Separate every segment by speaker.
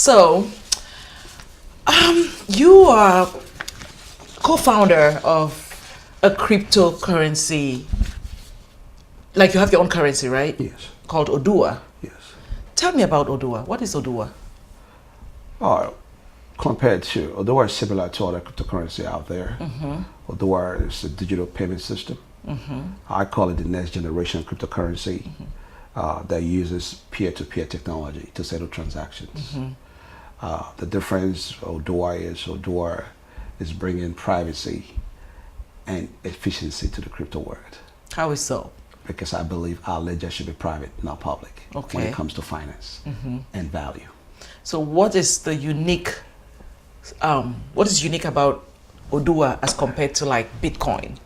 Speaker 1: So, you are co-founder of a cryptocurrency. Like you have your own currency, right?
Speaker 2: Yes.
Speaker 1: Called Odua.
Speaker 2: Yes.
Speaker 1: Tell me about Odua. What is Odua?
Speaker 2: Compared to Odua is similar to other cryptocurrency out there. Odua is a digital payment system. I call it the next generation cryptocurrency that uses peer-to-peer technology to settle transactions. The difference Odua is bringing privacy and efficiency to the crypto world.
Speaker 1: How is so?
Speaker 2: Because I believe our ledger should be private, not public, when it comes to finance and value.
Speaker 1: So what is the unique, what is unique about Odua as compared to like Bitcoin?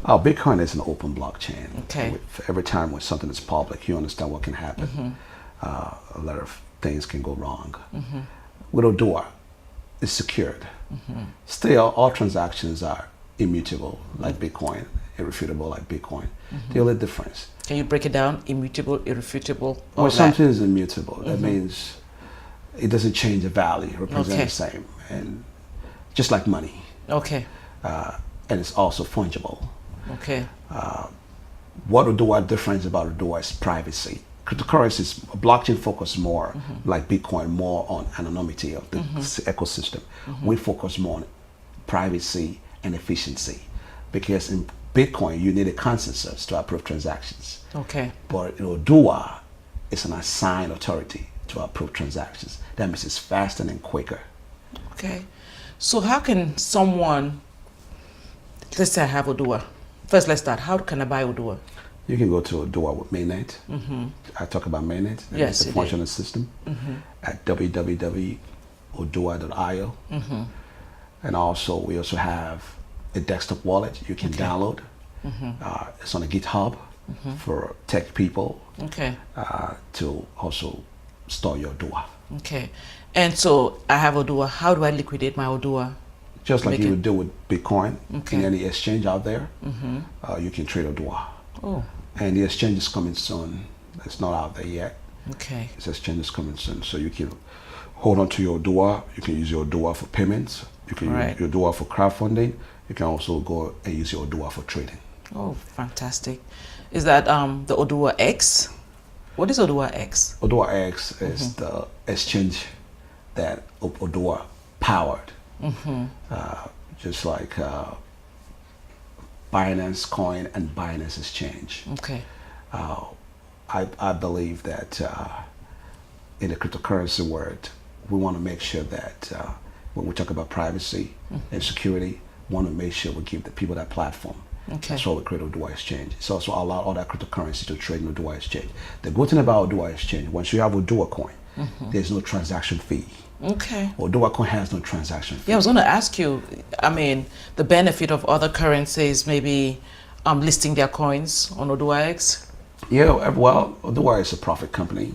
Speaker 2: Bitcoin is an open blockchain.
Speaker 1: Okay.
Speaker 2: Every time when something is public, you understand what can happen. A lot of things can go wrong. With Odua, it's secured. Still, all transactions are immutable, like Bitcoin, irrefutable, like Bitcoin. The only difference.
Speaker 1: Can you break it down? Immutable, irrefutable?
Speaker 2: When something is immutable, that means it doesn't change the value, it represents the same. And just like money.
Speaker 1: Okay.
Speaker 2: And it's also fungible.
Speaker 1: Okay.
Speaker 2: What Odua difference about Odua is privacy. Cryptocurrencies, blockchain focus more, like Bitcoin, more on anonymity of the ecosystem. We focus more on privacy and efficiency, because in Bitcoin you need a consensus to approve transactions.
Speaker 1: Okay.
Speaker 2: But Odua is an assigned authority to approve transactions. That means it's faster and quicker.
Speaker 1: Okay. So how can someone, let's say I have Odua. First, let's start. How can I buy Odua?
Speaker 2: You can go to Odua with mainnet. I talk about mainnet.
Speaker 1: Yes,
Speaker 2: it's a functional system at www.odua.io. And also, we also have a desktop wallet you can download. It's on a GitHub for tech people to also store your Odua.
Speaker 1: Okay. And so I have Odua. How do I liquidate my Odua?
Speaker 2: Just like you would do with Bitcoin in any exchange out there, you can trade Odua.
Speaker 1: Oh.
Speaker 2: And the exchange is coming soon. It's not out there yet.
Speaker 1: Okay.
Speaker 2: This exchange is coming soon. So you can hold on to your Odua. You can use your Odua for payments. You can use your Odua for crowdfunding. You can also go and use your Odua for trading.
Speaker 1: Oh, fantastic. Is that the Odua X? What is Odua X?
Speaker 2: Odua X is the exchange that Odua powered. Just like Binance Coin and Binance Exchange.
Speaker 1: Okay.
Speaker 2: I believe that in the cryptocurrency world, we want to make sure that when we talk about privacy and security, we want to make sure we give the people that platform.
Speaker 1: Okay.
Speaker 2: That's why we create Odua Exchange. It's also allow all that cryptocurrency to trade in Odua Exchange. The good thing about Odua Exchange, once you have OduwaCoin, there's no transaction fee.
Speaker 1: Okay.
Speaker 2: OduwaCoin has no transaction fee.
Speaker 1: Yeah, I was going to ask you, I mean, the benefit of other currencies maybe listing their coins on Odua X?
Speaker 2: Yeah, well, Odua is a profit company.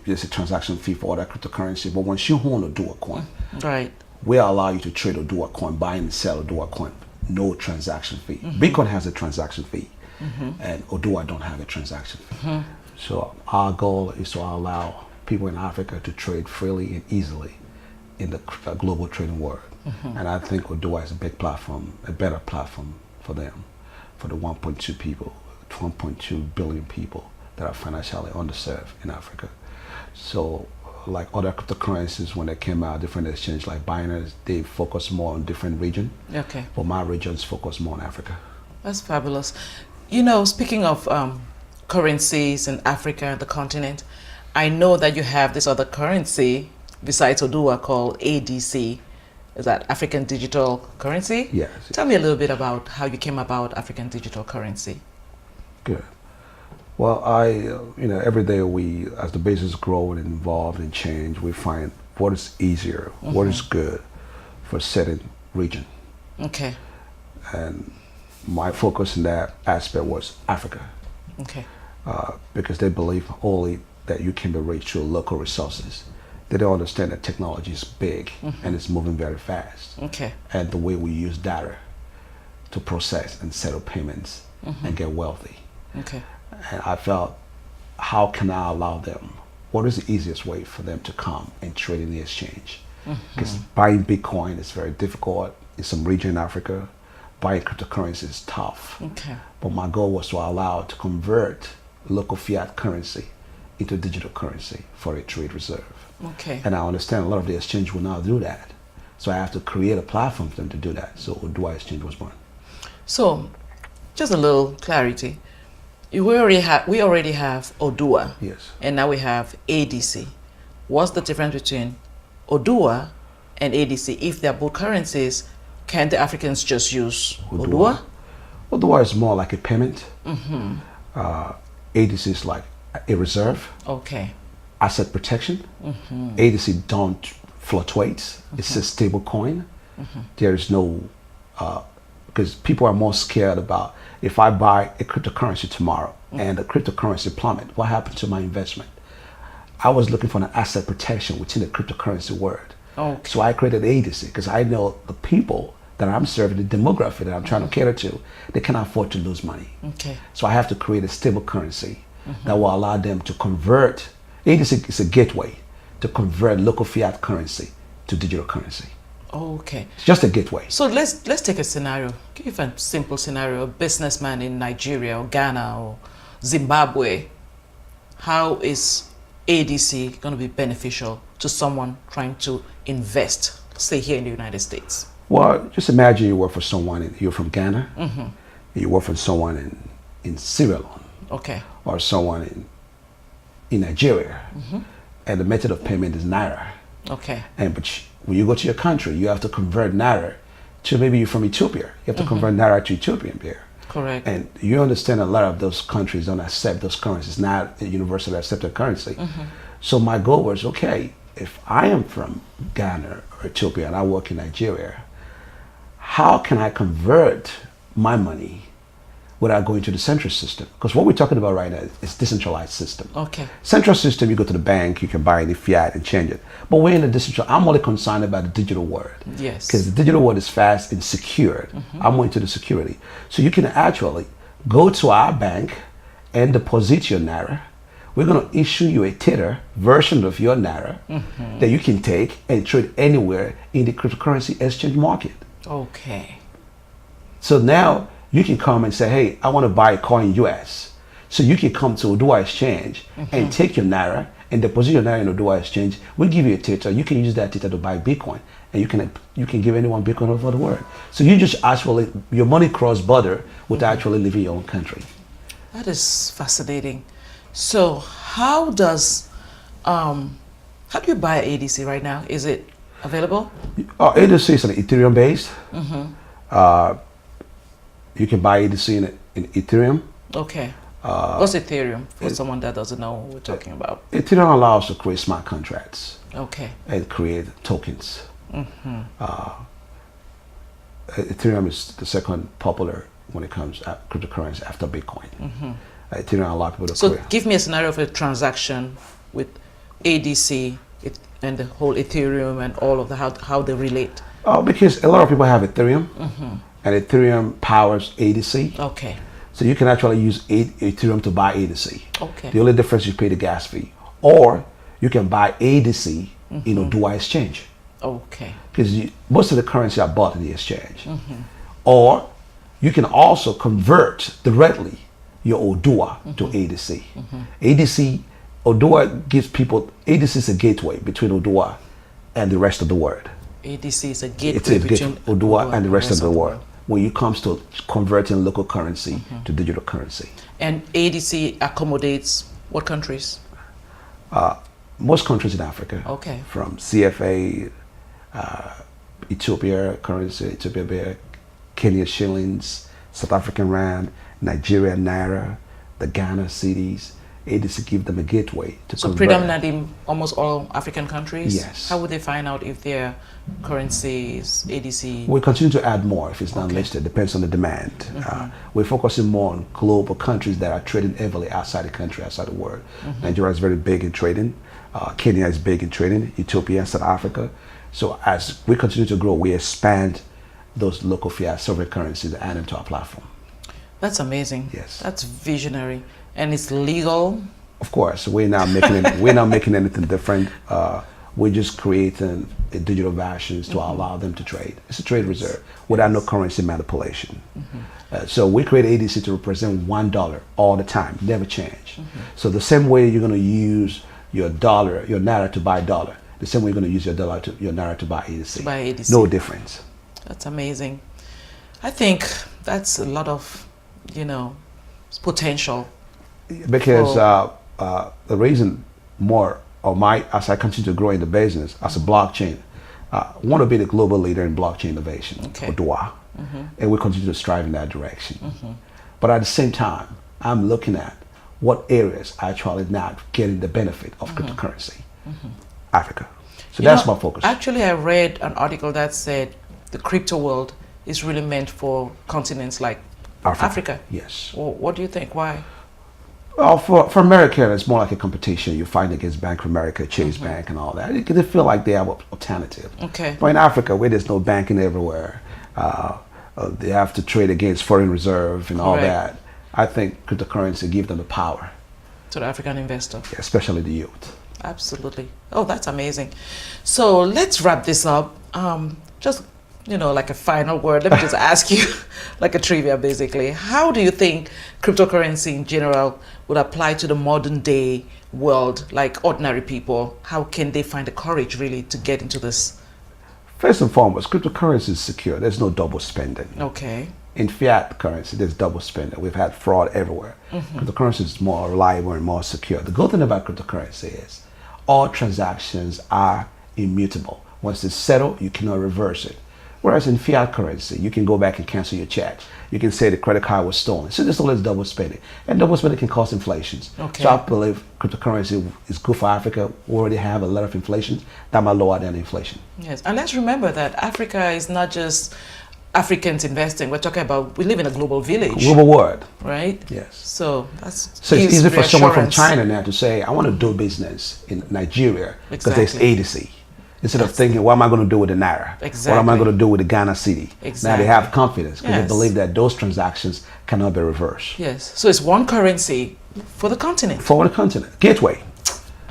Speaker 2: There's a transaction fee for all that cryptocurrency. But once you own OduwaCoin, we allow you to trade OduwaCoin, buy and sell OduwaCoin, no transaction fee. Bitcoin has a transaction fee, and Odua don't have a transaction fee. So our goal is to allow people in Africa to trade freely and easily in the global trading world. And I think Odua is a big platform, a better platform for them, for the 1.2 billion people that are financially underserved in Africa. So like other cryptocurrencies, when they came out, different exchanges like Binance, they focus more on different region.
Speaker 1: Okay.
Speaker 2: But my regions focus more on Africa.
Speaker 1: That's fabulous. You know, speaking of currencies in Africa, the continent, I know that you have this other currency besides Odua called ADC. Is that African Digital Currency?
Speaker 2: Yes.
Speaker 1: Tell me a little bit about how you came about African Digital Currency.
Speaker 2: Good. Well, every day we, as the business grow and evolve and change, we find what is easier, what is good for a certain region.
Speaker 1: Okay.
Speaker 2: And my focus in that aspect was Africa.
Speaker 1: Okay.
Speaker 2: Because they believe only that you can be rich through local resources. They don't understand that technology is big and it's moving very fast.
Speaker 1: Okay.
Speaker 2: And the way we use data to process and settle payments and get wealthy.
Speaker 1: Okay.
Speaker 2: And I felt, how can I allow them? what is the easiest way for them to come and trade in the exchange? Because buying Bitcoin is very difficult in some region in Africa. Buying cryptocurrency is tough.
Speaker 1: Okay.
Speaker 2: But my goal was to allow to convert local fiat currency into digital currency for a trade reserve.
Speaker 1: Okay.
Speaker 2: And I understand a lot of the exchange will not do that. So I have to create a platform for them to do that. So Odua Exchange was born.
Speaker 1: So, just a little clarity. We already have Odua.
Speaker 2: Yes.
Speaker 1: And now we have ADC. What's the difference between Odua and ADC? If they're both currencies, can the Africans just use Odua?
Speaker 2: Odua is more like a payment. ADC is like a reserve.
Speaker 1: Okay.
Speaker 2: Asset protection. ADC don't fluctuate. It's a stable coin. There is no, because people are more scared about if I buy a cryptocurrency tomorrow and the cryptocurrency plummet, what happened to my investment? I was looking for an asset protection within the cryptocurrency world.
Speaker 1: Okay.
Speaker 2: So I created ADC because I know the people that I'm serving, the demographic that I'm trying to cater to, they cannot afford to lose money.
Speaker 1: Okay.
Speaker 2: So I have to create a stable currency that will allow them to convert. ADC is a gateway to convert local fiat currency to digital currency.
Speaker 1: Okay.
Speaker 2: It's just a gateway.
Speaker 1: So let's take a scenario. Give a simple scenario. A businessman in Nigeria or Ghana or Zimbabwe. How is ADC going to be beneficial to someone trying to invest, say here in the United States?
Speaker 2: Well, just imagine you work for someone, you're from Ghana, you work for someone in Sierra Leone,
Speaker 1: okay,
Speaker 2: or someone in Nigeria, and the method of payment is Naira.
Speaker 1: Okay.
Speaker 2: But when you go to your country, you have to convert Naira to, maybe you're from Ethiopia, you have to convert Naira to Ethiopian beer.
Speaker 1: Correct.
Speaker 2: And you understand a lot of those countries don't accept those currencies, not a universally accepted currency. So my goal was, okay, if I am from Ghana or Ethiopia and I work in Nigeria, how can I convert my money without going to the central system? Because what we're talking about right now is decentralized system.
Speaker 1: Okay.
Speaker 2: Central system, you go to the bank, you can buy any fiat and change it. But we're in the decentralized. I'm only concerned about the digital world.
Speaker 1: Yes.
Speaker 2: Because the digital world is fast and secured. I'm more into the security. So you can actually go to our bank and deposit your Naira. We're going to issue you a Tether version of your Naira that you can take and trade anywhere in the cryptocurrency exchange market.
Speaker 1: Okay.
Speaker 2: So now you can come and say, hey, I want to buy a coin in US. So you can come to Odua Exchange and take your Naira and deposit your Naira in Odua Exchange. We'll give you a Tether. You can use that Tether to buy Bitcoin. And you can give anyone Bitcoin over the world. So you just actually, your money cross border without actually leaving your own country.
Speaker 1: That is fascinating. So how does, how do you buy ADC right now? Is it available?
Speaker 2: ADC is an Ethereum based. You can buy ADC in Ethereum.
Speaker 1: Okay. What's Ethereum for someone that doesn't know what we're talking about?
Speaker 2: Ethereum allows to create smart contracts.
Speaker 1: Okay.
Speaker 2: And create tokens. Ethereum is the second popular when it comes to cryptocurrency after Bitcoin. Ethereum allows people to create.
Speaker 1: So give me a scenario of a transaction with ADC and the whole Ethereum and all of the how they relate.
Speaker 2: Because a lot of people have Ethereum, and Ethereum powers ADC.
Speaker 1: Okay.
Speaker 2: So you can actually use Ethereum to buy ADC.
Speaker 1: Okay.
Speaker 2: The only difference is you pay the gas fee, or you can buy ADC in Odua Exchange.
Speaker 1: Okay.
Speaker 2: Because most of the currency are bought in the exchange. Or you can also convert directly your Odua to ADC. Odua gives people, ADC is a gateway between Odua and the rest of the world.
Speaker 1: ADC is a gateway between
Speaker 2: Odua and the rest of the world when it comes to converting local currency to digital currency.
Speaker 1: And ADC accommodates what countries?
Speaker 2: Most countries in Africa.
Speaker 1: Okay.
Speaker 2: From CFA, Ethiopia currency, Ethiopia bear, Kenya shillings, South African rand, Nigeria naira, the Ghana cedis. ADC give them a gateway to
Speaker 1: So
Speaker 2: convert.
Speaker 1: predominantly almost all African countries?
Speaker 2: Yes.
Speaker 1: How would they find out if their currency is ADC?
Speaker 2: We continue to add more if it's not listed. Depends on the demand. We're focusing more on global countries that are trading heavily outside the country, outside the world. Nigeria is very big in trading. Kenya is big in trading. Ethiopia, South Africa. So as we continue to grow, we expand those local fiat sovereign currencies and add them to our platform.
Speaker 1: That's amazing.
Speaker 2: Yes.
Speaker 1: That's visionary. And it's legal
Speaker 2: Of course, we're not making anything different. We're just creating a digital versions to allow them to trade. It's a trade reserve without no currency manipulation. So we create ADC to represent $1 all the time, never change. So the same way you're going to use your dollar, your naira to buy dollar, the same way you're going to use your naira to buy ADC. No difference.
Speaker 1: That's amazing. I think that's a lot of, potential.
Speaker 2: Because the reason as I continue to grow in the business as a blockchain, I want to be the global leader in blockchain innovation for Odua. And we continue to strive in that direction. But at the same time, I'm looking at what areas are actually not getting the benefit of cryptocurrency. Africa. So that's my focus.
Speaker 1: Actually, I read an article that said the crypto world is really meant for continents like Africa.
Speaker 2: Yes.
Speaker 1: Well, what do you think? Why?
Speaker 2: Well, for America, it's more like a competition. You fight against Bank of America, Chase Bank, and all that. They feel like they have an alternative.
Speaker 1: Okay.
Speaker 2: But in Africa, where there's no banking everywhere, they have to trade against foreign reserve and all that. I think cryptocurrency gives them the power.
Speaker 1: To the African investor.
Speaker 2: Yeah, especially the youth.
Speaker 1: Absolutely. Oh, that's amazing. So let's wrap this up. Just, like a final word. Let me just ask you, like a trivia basically. How do you think cryptocurrency in general would apply to the modern day world, like ordinary people? How can they find the courage really to get into this?
Speaker 2: First and foremost, cryptocurrency is secure. There's no double spending.
Speaker 1: Okay.
Speaker 2: In fiat currency, there's double spending. We've had fraud everywhere. Cryptocurrency is more reliable and more secure. The good thing about cryptocurrency is all transactions are immutable. Once it's settled, you cannot reverse it. Whereas in fiat currency, you can go back and cancel your check. You can say the credit card was stolen. So there's always double spending. And double spending can cause inflations.
Speaker 1: Okay.
Speaker 2: So I believe cryptocurrency is good for Africa. We already have a lot of inflation. That might lower down inflation.
Speaker 1: Yes, and let's remember that Africa is not just Africans investing. We're talking about, we live in a global village.
Speaker 2: Global world.
Speaker 1: Right?
Speaker 2: Yes.
Speaker 1: So
Speaker 2: it's easy for someone from China now to say, I want to do business in Nigeria because there's ADC. Instead of thinking, what am I going to do with the Naira?
Speaker 1: Exactly.
Speaker 2: What am I going to do with the Ghana cedi?
Speaker 1: Exactly.
Speaker 2: Now they have confidence because they believe that those transactions cannot be reversed.
Speaker 1: Yes. So it's one currency for the continent.
Speaker 2: For the continent. Gateway.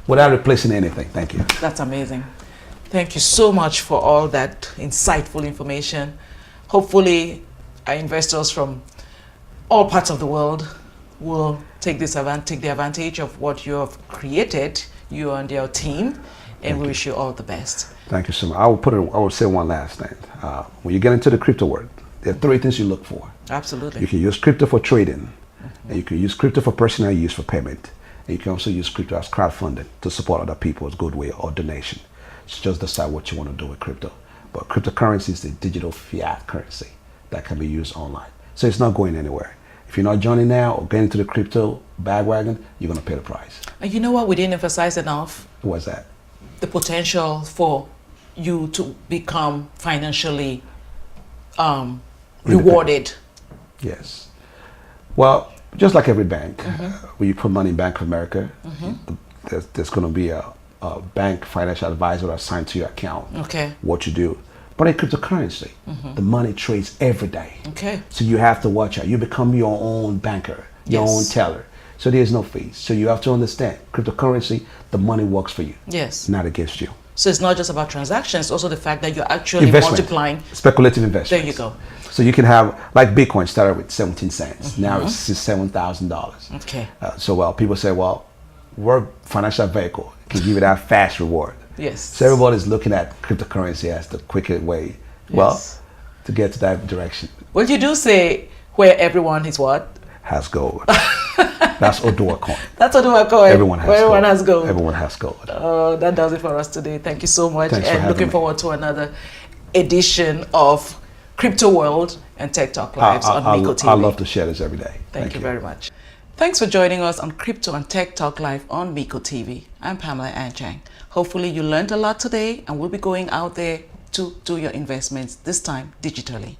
Speaker 2: Without replacing anything. Thank you.
Speaker 1: That's amazing. Thank you so much for all that insightful information. Hopefully, our investors from all parts of the world will take the advantage of what you have created, you and your team, and we wish you all the best.
Speaker 2: Thank you so much. I will say one last thing. When you get into the crypto world, there are 3 things you look for.
Speaker 1: Absolutely.
Speaker 2: You can use crypto for trading, and you can use crypto for personal use for payment, and you can also use crypto as crowdfunding to support other people's goodwill or donation. So just decide what you want to do with crypto. But cryptocurrency is the digital fiat currency that can be used online. So it's not going anywhere. If you're not joining now or getting into the crypto bandwagon, you're going to pay the price.
Speaker 1: And you know what we didn't emphasize enough?
Speaker 2: What's that?
Speaker 1: The potential for you to become financially rewarded.
Speaker 2: Yes. Well, just like every bank, when you put money in Bank of America, there's going to be a bank financial advisor assigned to your account.
Speaker 1: Okay.
Speaker 2: What you do. But in cryptocurrency, the money trades every day.
Speaker 1: Okay.
Speaker 2: So you have to watch out. You become your own banker, your own teller. So there's no fees. So you have to understand, cryptocurrency, the money works for you.
Speaker 1: Yes.
Speaker 2: Not against you.
Speaker 1: So it's not just about transactions, also the fact that you're actually multiplying.
Speaker 2: Speculative investments.
Speaker 1: There you go.
Speaker 2: So you can have, like Bitcoin started with 17 cents. Now it's $7,000.
Speaker 1: Okay.
Speaker 2: So people say, well, we're financial vehicle. Can give you that fast reward.
Speaker 1: Yes.
Speaker 2: So everybody's looking at cryptocurrency as the quicker way, to get to that direction.
Speaker 1: Well, you do say where everyone is what?
Speaker 2: Has gold. That's OduwaCoin.
Speaker 1: That's OduwaCoin.
Speaker 2: Everyone has gold. Everyone has gold.
Speaker 1: Oh, that does it for us today. Thank you so much.
Speaker 2: Thanks for having
Speaker 1: looking
Speaker 2: me.
Speaker 1: forward to another edition of Crypto World and Tech Talk Lives on MeCo TV.
Speaker 2: I love to share this every day.
Speaker 1: Thank you very much. Thanks for joining us on Crypto and Tech Talk Live on MeCo TV. I'm Pamela Anchang. Hopefully you learned a lot today and we'll be going out there to do your investments, this time digitally.